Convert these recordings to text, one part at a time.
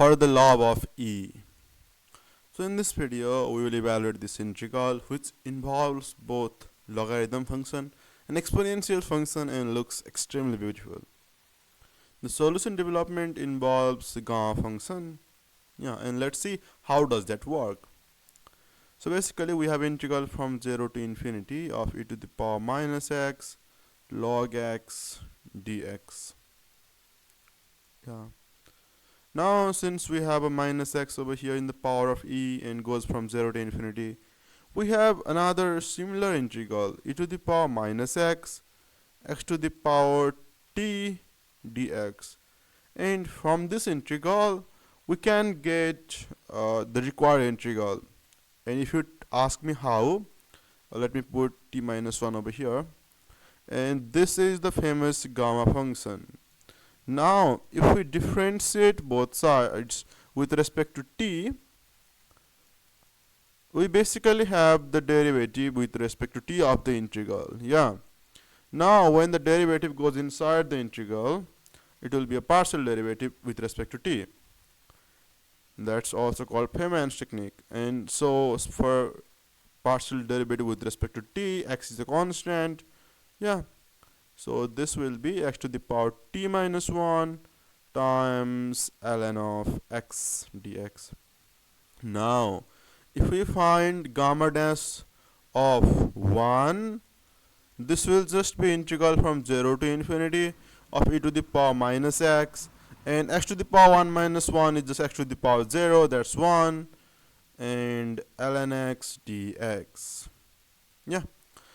for the log of e. So in this video we will evaluate this integral which involves both logarithm function and exponential function and looks extremely beautiful. The solution development involves the gamma function, and let's see how does that work. So basically we have integral from 0 to infinity of e to the power minus x log x dx. Now since we have a minus x over here in the power of e and goes from 0 to infinity, we have another similar integral e to the power minus x to the power t dx, and from this integral we can get the required integral. And if you ask me how, let me put t minus 1 over here, and this is the famous gamma function. Now if we differentiate both sides with respect to t, we basically have the derivative with respect to t of the integral. Now when the derivative goes inside the integral, it will be a partial derivative with respect to t. That's also called Feynman's technique. And so for partial derivative with respect to t, x is a constant. So this will be x to the power t minus 1 times ln of x dx. Now if we find gamma dash of 1, this will just be integral from 0 to infinity of e to the power minus x, and x to the power 1 minus 1 is just x to the power 0, that's 1, and ln x dx.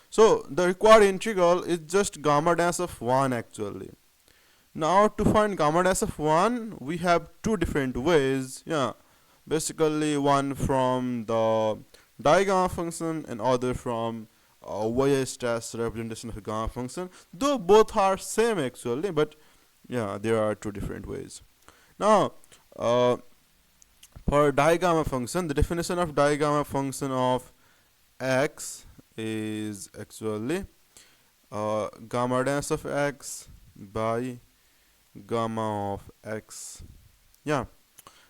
So the required integral is just gamma dash of 1 actually. Now to find gamma dash of 1, we have two different ways. Basically one from the digamma function and other from Weierstrass representation of a gamma function, though both are same actually, but there are two different ways. Now for digamma function, the definition of digamma function of x is actually gamma dash of x by gamma of x.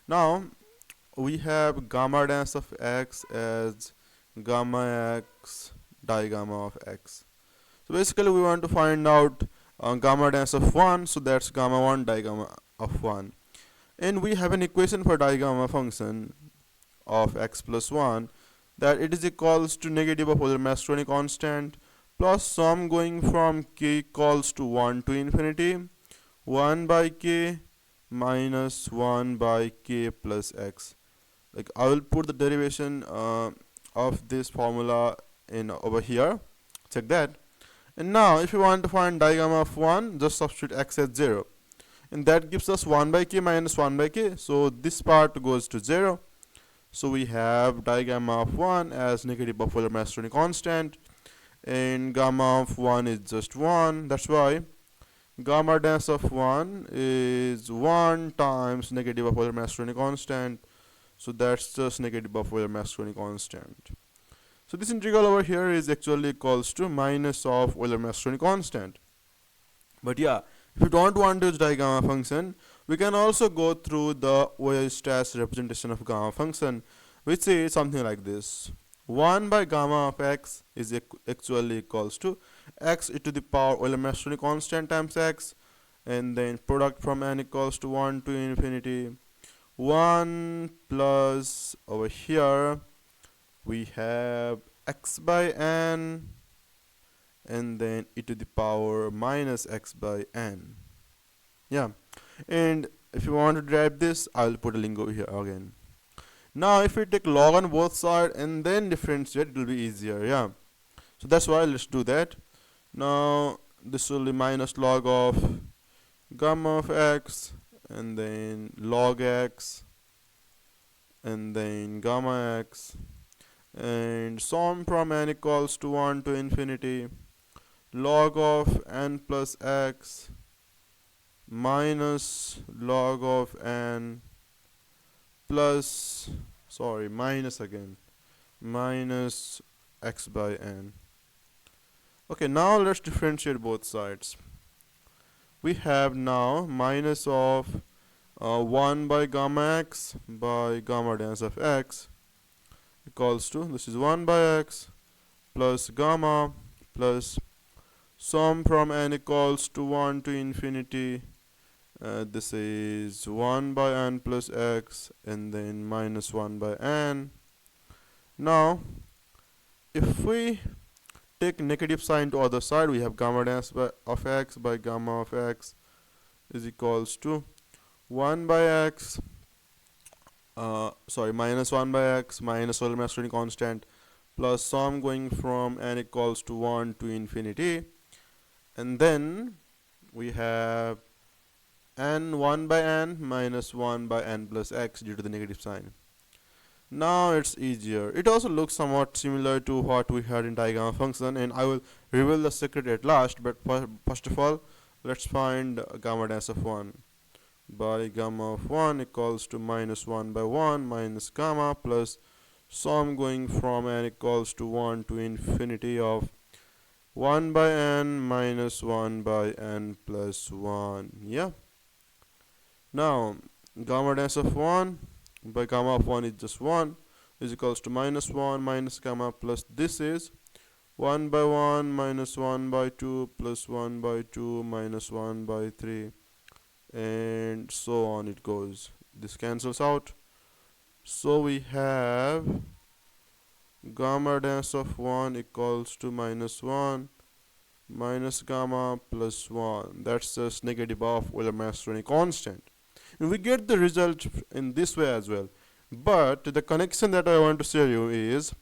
Now we have gamma dash of x as gamma x digamma of x. So basically we want to find out gamma dash of 1, so that's gamma 1 digamma of 1, and we have an equation for digamma function of x plus 1, that it is equals to negative of Euler Mastroianni constant plus sum going from k equals to 1 to infinity 1 by k minus 1 by k plus x. Like I will put the derivation of this formula in over here, check that. And now if you want to find digamma of 1, just substitute x as 0, and that gives us 1 by k minus 1 by k, so this part goes to 0. So we have digamma of 1 as negative of Euler Mastroianni constant, and gamma of 1 is just 1. That's why gamma dash of 1 is 1 times negative of Euler Mastroianni constant. So that's just negative of Euler Mastroianni constant. So this integral over here is actually equals to minus of Euler Mastroianni constant. But if you don't want to use digamma function, we can also go through the Weierstrass representation of gamma function, which is something like this. 1 by gamma of x is actually equals to x e to the power Euler Mastroianni constant times x, and then product from n equals to 1 to infinity 1 plus over here we have x by n, and then e to the power minus x by n. And if you want to derive this, I'll put a link over here again. Now if we take log on both sides and then differentiate, it will be easier. So that's why let's do that. Now this will be minus log of gamma of x, and then log x, and then gamma x, and sum from n equals to 1 to infinity log of n plus x minus log of n plus, minus again, minus x by n. Okay, now let's differentiate both sides. We have now minus of 1 by gamma x by gamma dash of x equals to, this is 1 by x plus gamma plus sum from n equals to 1 to infinity. This is 1 by n plus x and then minus 1 by n. Now if we take negative sign to other side, we have gamma dash of x by gamma of x is equals to 1 by x, minus 1 by x minus Euler-Masonry constant plus sum going from n equals to 1 to infinity, and then we have n 1 by n minus 1 by n plus x due to the negative sign. Now it's easier. It also looks somewhat similar to what we had in digamma function, and I will reveal the secret at last, but first of all let's find gamma dash of 1 by gamma of 1 equals to minus 1 by 1 minus gamma plus sum going from n equals to 1 to infinity of 1 by n minus 1 by n plus 1. Yeah. Now gamma dash of 1 by gamma of 1 is just 1 is equals to minus 1 minus gamma plus this is 1 by 1 minus 1 by 2 plus 1 by 2 minus 1 by 3, and so on it goes. This cancels out, so we have gamma dash of 1 equals to minus 1 minus gamma plus 1. That's just negative of Euler-Masonry constant. And we get the result in this way as well. But the connection that I want to show you is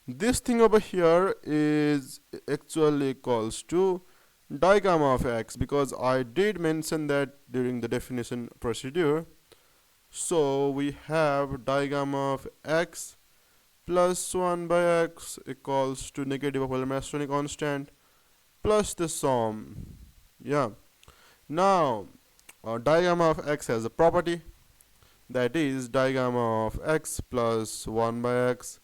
this thing over here is actually equals to digamma of x, because I did mention that during the definition procedure. So we have digamma of x plus 1 by x equals to negative of Euler-Masonry constant plus the sum. Yeah. Now digamma of x has a property, that is digamma of x plus 1 by x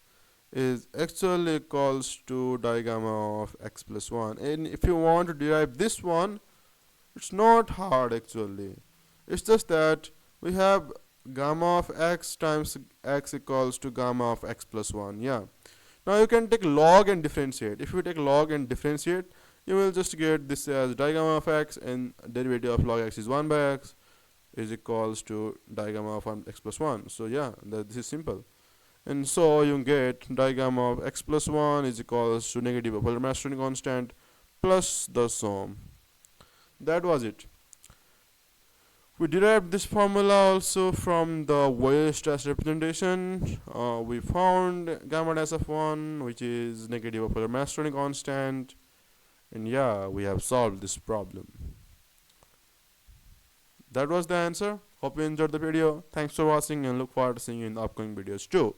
is actually equals to digamma of x plus 1. And if you want to derive this one, it's not hard actually. It's just that we have gamma of x times x equals to gamma of x plus 1. Yeah. Now you can take log and differentiate. If you take log and differentiate, you will just get this as digamma of x, and derivative of log x is 1 by x is equals to digamma of x plus 1. So yeah, this is simple. And so you get digamma of x plus 1 is equals to negative of Euler-Masonry constant plus the sum. That was it. We derived this formula also from the Weierstrass representation. We found gamma dash of 1, which is negative of Euler-Masonry constant, and yeah, we have solved this problem. That was the answer. Hope you enjoyed the video. Thanks for watching and look forward to seeing you in the upcoming videos too.